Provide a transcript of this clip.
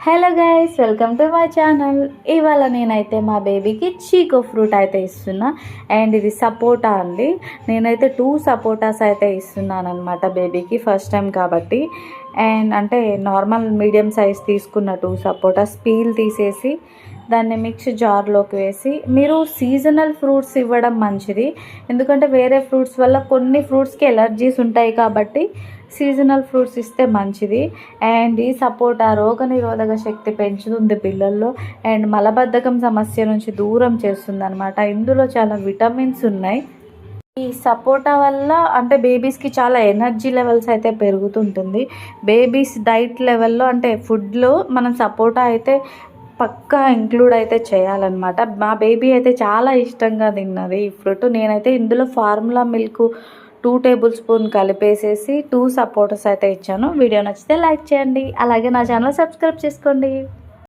Hello guys, welcome to my channel. ఇవాళ నేనైతే మా బేబీకి చీకో ఫ్రూట్ అయితే ఇస్తున్నా. అండ్ ఇది సపోటా అండి. నేనైతే 2 సపోటాస్ అయితే ఇస్తున్నాను అనమాట బేబీకి, ఫస్ట్ టైం కాబట్టి. అండ్ అంటే నార్మల్ మీడియం సైజ్ తీసుకున్న 2 సపోటాస్ పీల్ తీసేసి దాన్ని మిక్స్ జార్లోకి వేసి, మీరు సీజనల్ ఫ్రూట్స్ ఇవ్వడం మంచిది. ఎందుకంటే వేరే ఫ్రూట్స్ వల్ల కొన్ని ఫ్రూట్స్కి ఎలర్జీస్ ఉంటాయి కాబట్టి సీజనల్ ఫ్రూట్స్ ఇస్తే మంచిది. అండ్ ఈ సపోటా రోగనిరోధక శక్తి పెంచుతుంది పిల్లల్లో, అండ్ మలబద్ధకం సమస్య నుంచి దూరం చేస్తుంది అనమాట. ఇందులో చాలా విటమిన్స్ ఉన్నాయి. ఈ సపోటా వల్ల అంటే బేబీస్కి చాలా ఎనర్జీ లెవెల్స్ అయితే పెరుగుతుంటుంది. బేబీస్ డైట్ లెవెల్లో అంటే ఫుడ్లో మనం సపోటా అయితే పక్కా ఇంక్లూడ్ అయితే చేయాలన్నమాట. మా బేబీ అయితే చాలా ఇష్టంగా తిన్నది ఈ ఫ్రూట్. నేనైతే ఇందులో ఫార్ములా మిల్క్ 2 టేబుల్ స్పూన్ కలిపేసేసి 2 సపోటాస్ అయితే ఇచ్చాను. వీడియో నచ్చితే లైక్ చేయండి, అలాగే నా ఛానల్ సబ్స్క్రైబ్ చేసుకోండి.